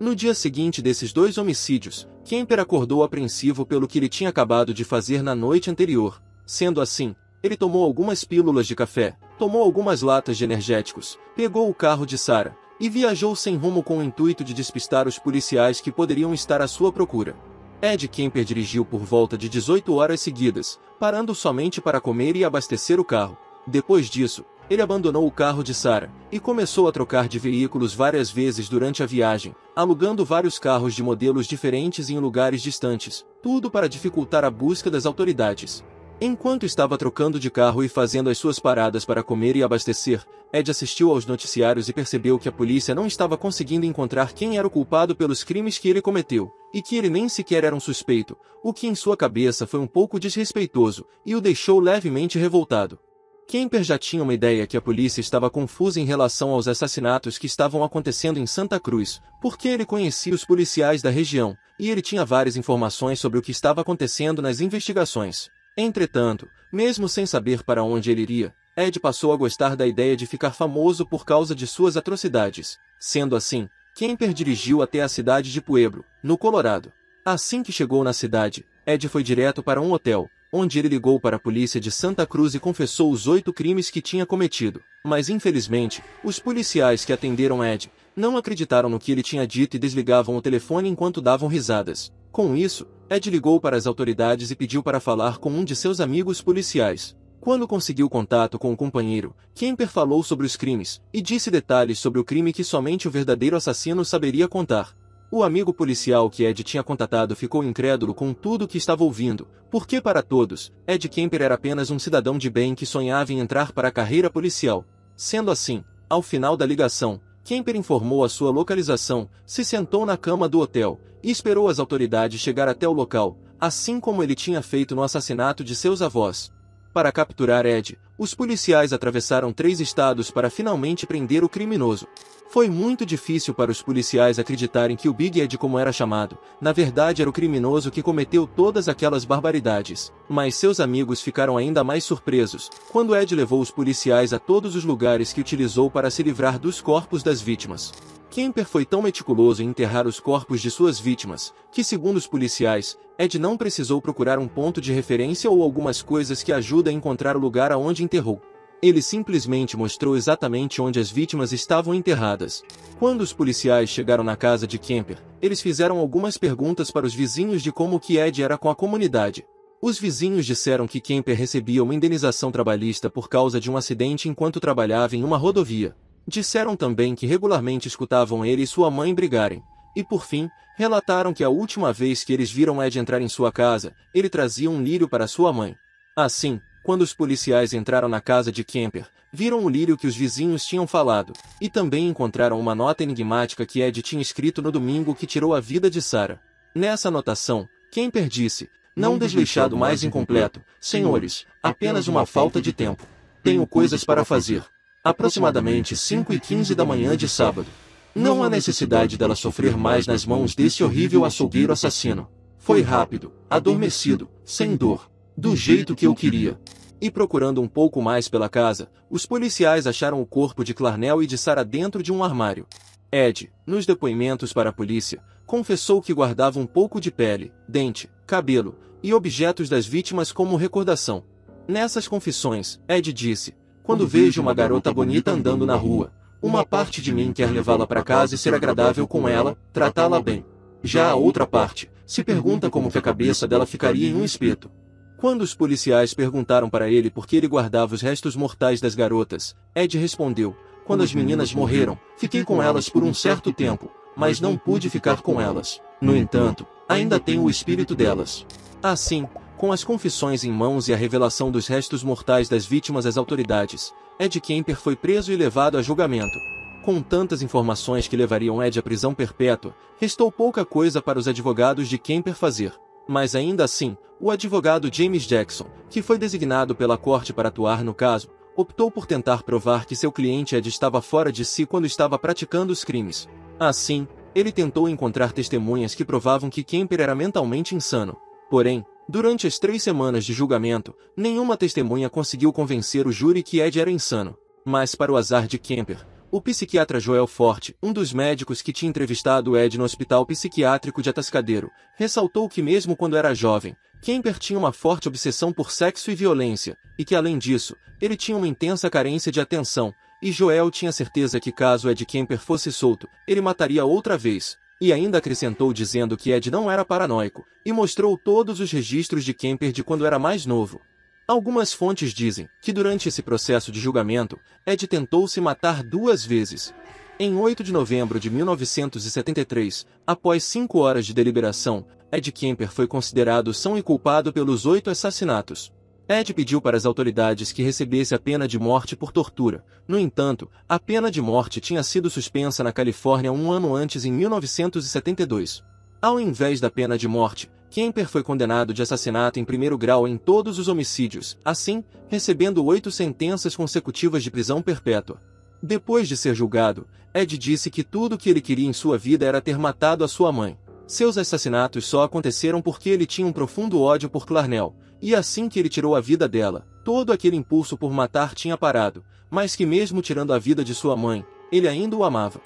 No dia seguinte desses 2 homicídios, Kemper acordou apreensivo pelo que ele tinha acabado de fazer na noite anterior. Sendo assim, ele tomou algumas pílulas de café, tomou algumas latas de energéticos, pegou o carro de Sarah e viajou sem rumo com o intuito de despistar os policiais que poderiam estar à sua procura. Ed Kemper dirigiu por volta de 18 horas seguidas, parando somente para comer e abastecer o carro. Depois disso, ele abandonou o carro de Sarah e começou a trocar de veículos várias vezes durante a viagem, alugando vários carros de modelos diferentes em lugares distantes, tudo para dificultar a busca das autoridades. Enquanto estava trocando de carro e fazendo as suas paradas para comer e abastecer, Ed assistiu aos noticiários e percebeu que a polícia não estava conseguindo encontrar quem era o culpado pelos crimes que ele cometeu, e que ele nem sequer era um suspeito, o que em sua cabeça foi um pouco desrespeitoso, e o deixou levemente revoltado. Kemper já tinha uma ideia que a polícia estava confusa em relação aos assassinatos que estavam acontecendo em Santa Cruz, porque ele conhecia os policiais da região, e ele tinha várias informações sobre o que estava acontecendo nas investigações. Entretanto, mesmo sem saber para onde ele iria, Ed passou a gostar da ideia de ficar famoso por causa de suas atrocidades. Sendo assim, Kemper dirigiu até a cidade de Pueblo, no Colorado. Assim que chegou na cidade, Ed foi direto para um hotel, onde ele ligou para a polícia de Santa Cruz e confessou os 8 crimes que tinha cometido. Mas infelizmente, os policiais que atenderam Ed não acreditaram no que ele tinha dito e desligavam o telefone enquanto davam risadas. Com isso, Ed ligou para as autoridades e pediu para falar com um de seus amigos policiais. Quando conseguiu contato com o companheiro, Kemper falou sobre os crimes e disse detalhes sobre o crime que somente o verdadeiro assassino saberia contar. O amigo policial que Ed tinha contatado ficou incrédulo com tudo o que estava ouvindo, porque para todos, Ed Kemper era apenas um cidadão de bem que sonhava em entrar para a carreira policial. Sendo assim, ao final da ligação, Kemper informou a sua localização, se sentou na cama do hotel e esperou as autoridades chegar até o local, assim como ele tinha feito no assassinato de seus avós. Para capturar Ed, os policiais atravessaram 3 estados para finalmente prender o criminoso. Foi muito difícil para os policiais acreditarem que o Big Ed, como era chamado, na verdade era o criminoso que cometeu todas aquelas barbaridades. Mas seus amigos ficaram ainda mais surpresos, quando Ed levou os policiais a todos os lugares que utilizou para se livrar dos corpos das vítimas. Kemper foi tão meticuloso em enterrar os corpos de suas vítimas, que segundo os policiais, Ed não precisou procurar um ponto de referência ou algumas coisas que ajudam a encontrar o lugar aonde enterrou. Ele simplesmente mostrou exatamente onde as vítimas estavam enterradas. Quando os policiais chegaram na casa de Kemper, eles fizeram algumas perguntas para os vizinhos de como que Ed era com a comunidade. Os vizinhos disseram que Kemper recebia uma indenização trabalhista por causa de um acidente enquanto trabalhava em uma rodovia. Disseram também que regularmente escutavam ele e sua mãe brigarem. E por fim, relataram que a última vez que eles viram Ed entrar em sua casa, ele trazia um lírio para sua mãe. Assim, quando os policiais entraram na casa de Kemper, viram o lírio que os vizinhos tinham falado, e também encontraram uma nota enigmática que Ed tinha escrito no domingo que tirou a vida de Sarah. Nessa anotação, Kemper disse: "Não desleixado mais incompleto, senhores, apenas uma falta de tempo. Tenho coisas para fazer. Aproximadamente 5h15 da manhã de sábado. Não há necessidade dela sofrer mais nas mãos desse horrível açougueiro assassino. Foi rápido, adormecido, sem dor, do jeito que eu queria." E procurando um pouco mais pela casa, os policiais acharam o corpo de Clarnell e de Sarah dentro de um armário. Ed, nos depoimentos para a polícia, confessou que guardava um pouco de pele, dente, cabelo e objetos das vítimas como recordação. Nessas confissões, Ed disse: "Quando vejo uma garota bonita andando na rua, uma parte de mim quer levá-la para casa e ser agradável com ela, tratá-la bem. Já a outra parte se pergunta como que a cabeça dela ficaria em um espeto." Quando os policiais perguntaram para ele por que ele guardava os restos mortais das garotas, Ed respondeu: "Quando as meninas morreram, fiquei com elas por um certo tempo, mas não pude ficar com elas. No entanto, ainda tenho o espírito delas." Assim, com as confissões em mãos e a revelação dos restos mortais das vítimas às autoridades, Ed Kemper foi preso e levado a julgamento. Com tantas informações que levariam Ed à prisão perpétua, restou pouca coisa para os advogados de Kemper fazer. Mas ainda assim, o advogado James Jackson, que foi designado pela corte para atuar no caso, optou por tentar provar que seu cliente Ed estava fora de si quando estava praticando os crimes. Assim, ele tentou encontrar testemunhas que provavam que Kemper era mentalmente insano. Porém, durante as 3 semanas de julgamento, nenhuma testemunha conseguiu convencer o júri que Ed era insano. Mas para o azar de Kemper, o psiquiatra Joel Forte, um dos médicos que tinha entrevistado Ed no hospital psiquiátrico de Atascadero, ressaltou que mesmo quando era jovem, Kemper tinha uma forte obsessão por sexo e violência, e que além disso, ele tinha uma intensa carência de atenção, e Joel tinha certeza que caso Ed Kemper fosse solto, ele mataria outra vez. E ainda acrescentou dizendo que Ed não era paranoico, e mostrou todos os registros de Kemper de quando era mais novo. Algumas fontes dizem que durante esse processo de julgamento, Ed tentou se matar 2 vezes. Em 8 de novembro de 1973, após 5 horas de deliberação, Ed Kemper foi considerado são e culpado pelos 8 assassinatos. Ed pediu para as autoridades que recebesse a pena de morte por tortura. No entanto, a pena de morte tinha sido suspensa na Califórnia 1 ano antes, em 1972. Ao invés da pena de morte, Kemper foi condenado de assassinato em 1º grau em todos os homicídios, assim, recebendo 8 sentenças consecutivas de prisão perpétua. Depois de ser julgado, Ed disse que tudo o que ele queria em sua vida era ter matado a sua mãe. Seus assassinatos só aconteceram porque ele tinha um profundo ódio por Clarnell, e assim que ele tirou a vida dela, todo aquele impulso por matar tinha parado, mas que mesmo tirando a vida de sua mãe, ele ainda o amava.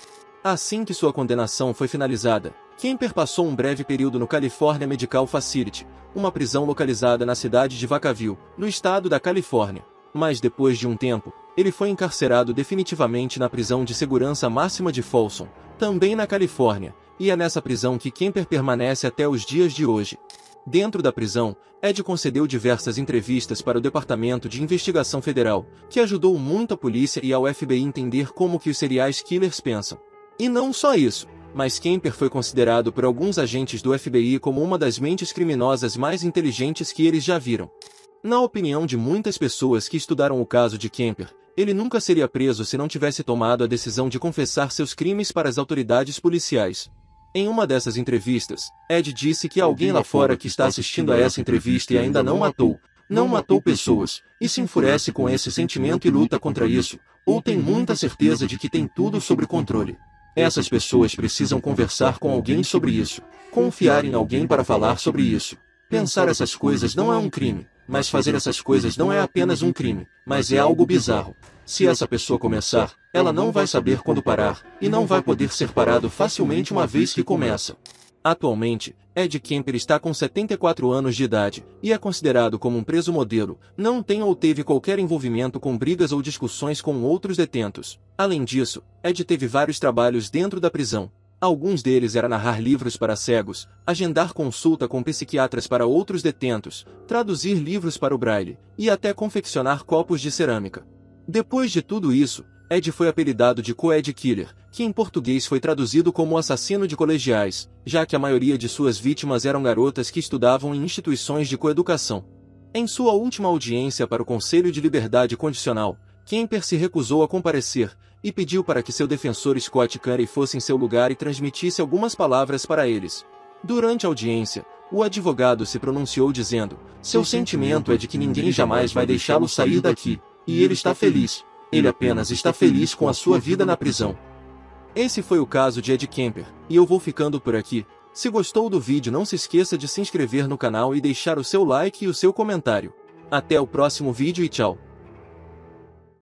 Assim que sua condenação foi finalizada, Kemper passou um breve período no California Medical Facility, uma prisão localizada na cidade de Vacaville, no estado da Califórnia. Mas depois de um tempo, ele foi encarcerado definitivamente na prisão de segurança máxima de Folsom, também na Califórnia, e é nessa prisão que Kemper permanece até os dias de hoje. Dentro da prisão, Ed concedeu diversas entrevistas para o Departamento de Investigação Federal, que ajudou muito a polícia e ao FBI entender como que os serial killers pensam. E não só isso, mas Kemper foi considerado por alguns agentes do FBI como uma das mentes criminosas mais inteligentes que eles já viram. Na opinião de muitas pessoas que estudaram o caso de Kemper, ele nunca seria preso se não tivesse tomado a decisão de confessar seus crimes para as autoridades policiais. Em uma dessas entrevistas, Ed disse que alguém lá fora que está assistindo a essa entrevista e ainda não matou pessoas, e se enfurece com esse sentimento e luta contra isso, ou tem muita certeza de que tem tudo sob controle. Essas pessoas precisam conversar com alguém sobre isso, confiar em alguém para falar sobre isso. Pensar essas coisas não é um crime, mas fazer essas coisas não é apenas um crime, mas é algo bizarro. Se essa pessoa começar, ela não vai saber quando parar, e não vai poder ser parado facilmente uma vez que começa. Atualmente, Ed Kemper está com 74 anos de idade, e é considerado como um preso modelo, não tem ou teve qualquer envolvimento com brigas ou discussões com outros detentos. Além disso, Ed teve vários trabalhos dentro da prisão. Alguns deles era narrar livros para cegos, agendar consulta com psiquiatras para outros detentos, traduzir livros para o braille, e até confeccionar copos de cerâmica. Depois de tudo isso, Ed foi apelidado de Co-Ed Killer, que em português foi traduzido como assassino de colegiais, já que a maioria de suas vítimas eram garotas que estudavam em instituições de coeducação. Em sua última audiência para o Conselho de Liberdade Condicional, Kemper se recusou a comparecer, e pediu para que seu defensor Scott Curry fosse em seu lugar e transmitisse algumas palavras para eles. Durante a audiência, o advogado se pronunciou dizendo: "Seu sentimento é de que ninguém jamais vai deixá-lo sair daqui, e ele está feliz. Ele apenas está feliz com a sua vida na prisão." Esse foi o caso de Ed Kemper, e eu vou ficando por aqui. Se gostou do vídeo, não se esqueça de se inscrever no canal e deixar o seu like e o seu comentário. Até o próximo vídeo e tchau!